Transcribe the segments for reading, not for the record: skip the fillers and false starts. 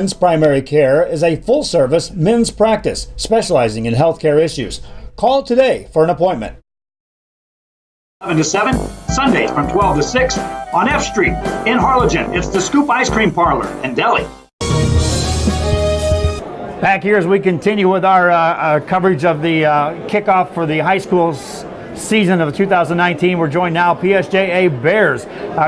Talki'n's Primary Care is a full-service men's practice specializing in healthcare issues. Call today for an appointment. 7 to 7, Sundays from 12 to 6 on F Street in Harlingen. It's the Scoop Ice Cream Parlor in Delhi. Back here as we continue with our coverage of the kickoff for the high school season of 2019. We're joined now PSJA Bears,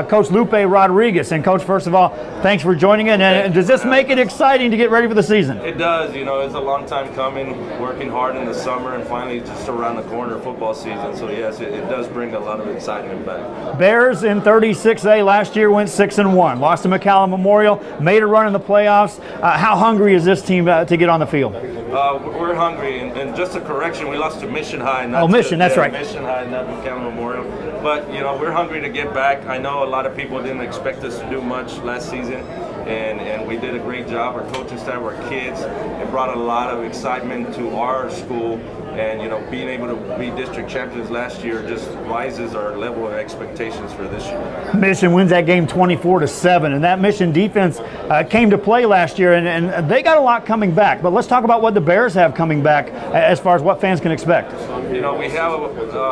Coach Lupe Rodriguez. And Coach, first of all, thanks for joining in. And does this make it exciting to get ready for the season? It does. You know, it's a long time coming, working hard in the summer, and finally just around the corner football season. So yes, it does bring a lot of excitement back. Bears in 36A last year went 6-1, lost to McCallum Memorial, made a run in the playoffs. How hungry is this team to get on the field? We're hungry, and just a correction, we lost to Mission High. Mission, that's right. Mission High, not McCallum Memorial. But, you know, we're hungry to get back. I know a lot of people didn't expect us to do much last season, and we did a great job. Our coaching staff, our kids, it brought a lot of excitement to our school. And, you know, being able to be district champions last year just rises our level of expectations for this year. Mission wins that game 24-7, and that Mission defense came to play last year, and they got a lot coming back. But let's talk about what the Bears have coming back as far as what fans can expect. You know, we have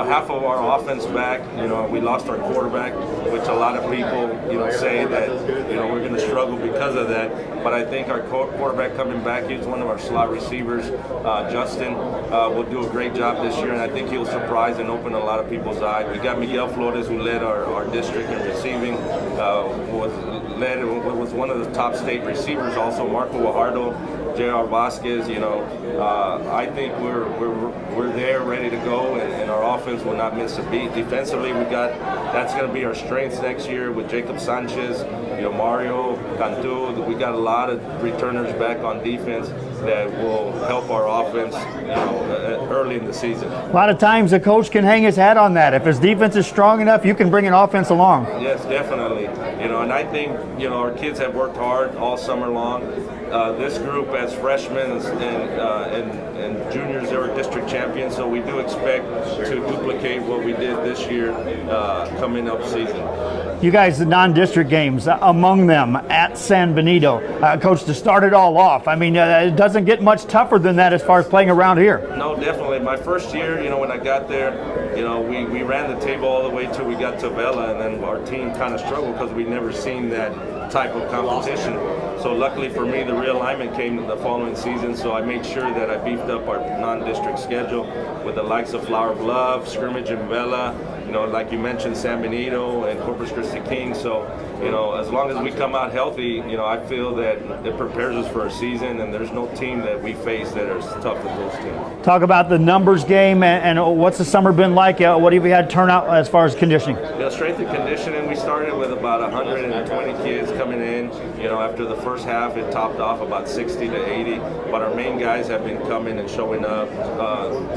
half of our offense back. You know, we lost our quarterback, which a lot of people, you know, say that, you know, we're going to struggle because of that. But I think our quarterback coming back, he's one of our slot receivers, Justin, will do a great job this year, and I think he'll surprise and open a lot of people's eyes. We got Miguel Flores, who led our district in receiving, was one of the top state receivers. Also, Marco Guajardo, J.R. Vasquez. You know, I think we're there, ready to go, and our offense will not miss a beat. Defensively, that's going to be our strengths next year with Jacob Sanchez, you know, Mario Cantu. We got a lot of returners back on defense that will help our offense, you know, early in the season. A lot of times a coach can hang his hat on that. If his defense is strong enough, you can bring an offense along. Yes, definitely. You know, and I think, you know, our kids have worked hard all summer long. This group as freshmen and juniors, they were district champions, so we do expect to duplicate what we did this year coming up season. You guys, the non-district games, among them at San Benito. Coach, to start it all off, I mean, it doesn't get much tougher than that as far as playing around here. No, definitely. My first year, you know, when I got there, you know, we ran the table all the way till we got to Vela, and then our team kind of struggled because we'd never seen that type of competition. So luckily for me, the realignment came the following season, so I made sure that I beefed up our non-district schedule with the likes of Flower Bluff, Scrimmage and Vela, you know, like you mentioned, San Benito and Corpus Christi King. So, you know, as long as we come out healthy, you know, I feel that it prepares us for a season, and there's no team that we face that is tough as those teams. Talk about the numbers game and what's the summer been like? What have you had turnout as far as conditioning? Yeah, strength and conditioning, we started with about 120 kids coming in. You know, after the first half, it topped off about 60 to 80, but our main guys have been coming and showing up.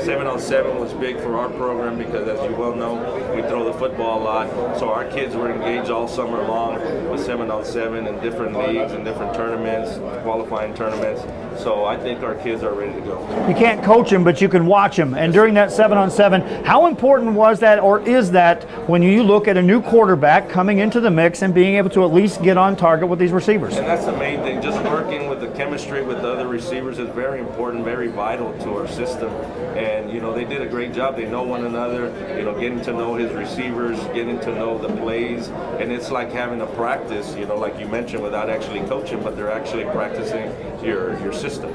7-on-7 was big for our program because, as you well know, we throw the football a lot. So our kids were engaged all summer long with 7-on-7 in different leagues and different tournaments, qualifying tournaments. So I think our kids are ready to go. You can't coach them, but you can watch them. And during that 7-on-7, how important was that, or is that, when you look at a new quarterback coming into the mix and being able to at least get on target with these receivers? And that's the main thing. Just working with the chemistry with the other receivers is very important, very vital to our system. And, you know, they did a great job. They know one another, you know, getting to know his receivers, getting to know the plays. And it's like having a practice, you know, like you mentioned, without actually coaching, but they're actually practicing your system.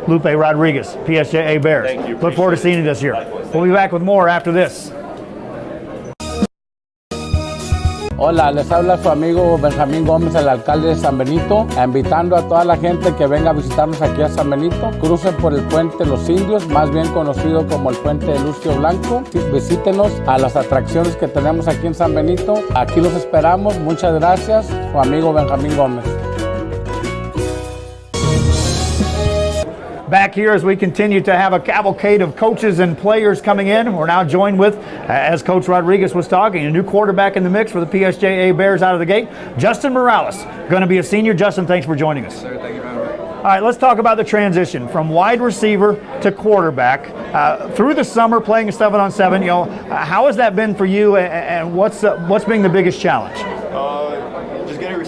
Lupe Rodriguez, PSJA Bears. Thank you. Look forward to seeing you this year. We'll be back with more after this. Hola, les habla su amigo Benjamín Gómez, el alcalde de San Benito, invitando a toda la gente que venga a visitarnos aquí a San Benito. Crucen por el puente Los Indios, más bien conocido como el puente de Lucio Blanco. Visítenos a las atracciones que tenemos aquí en San Benito. Aquí los esperamos. Muchas gracias. Su amigo Benjamín Gómez. Back here as we continue to have a cavalcade of coaches and players coming in. We're now joined with, as Coach Rodriguez was talking, a new quarterback in the mix for the PSJA Bears out of the gate, Justin Morales, going to be a senior. Justin, thanks for joining us. Sir, thank you very much. All right, let's talk about the transition from wide receiver to quarterback. Through the summer playing 7-on-7, you know, how has that been for you, and what's been the biggest challenge? Just getting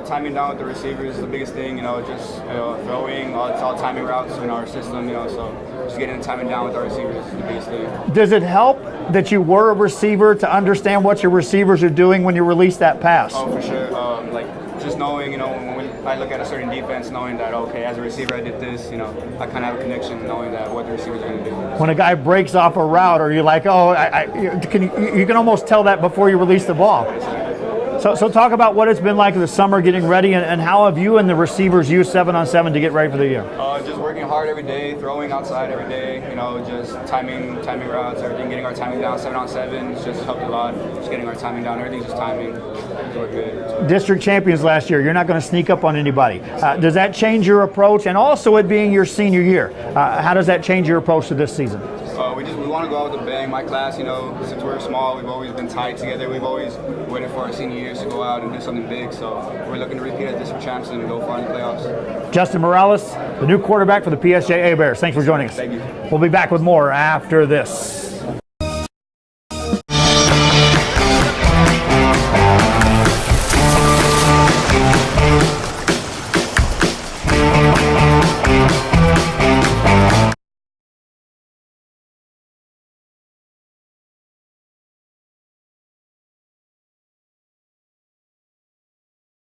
timing down with the receivers is the biggest thing. Just throwing, it's all timing routes in our system. So just getting the timing down with our receivers is the biggest thing. Does it help that you were a receiver to understand what your receivers are doing when you release that pass? Oh, for sure. Just knowing, when I look at a certain defense, knowing that, okay, as a receiver I did this, I kind of have a connection knowing that what the receivers are going to do. When a guy breaks off a route, are you like, oh, you can almost tell that before you release the ball. So talk about what it's been like this summer getting ready, and how have you and the receivers used 7-on-7 to get ready for the year? Just working hard every day, throwing outside every day, just timing routes, everything, getting our timing down 7-on-7. It's just helped a lot. Just getting our timing down, everything's just timing. We're good. District champions last year. You're not going to sneak up on anybody. Does that change your approach? And also it being your senior year, how does that change your approach to this season? We want to go out with a bang. My class, since we're small, we've always been tied together. We've always waited for our senior years to go out and do something big. So we're looking to repeat as district champs and go far in the playoffs. Justin Morales, the new quarterback for the PSJA Bears. Thanks for joining us. Thank you. We'll be back with more after this.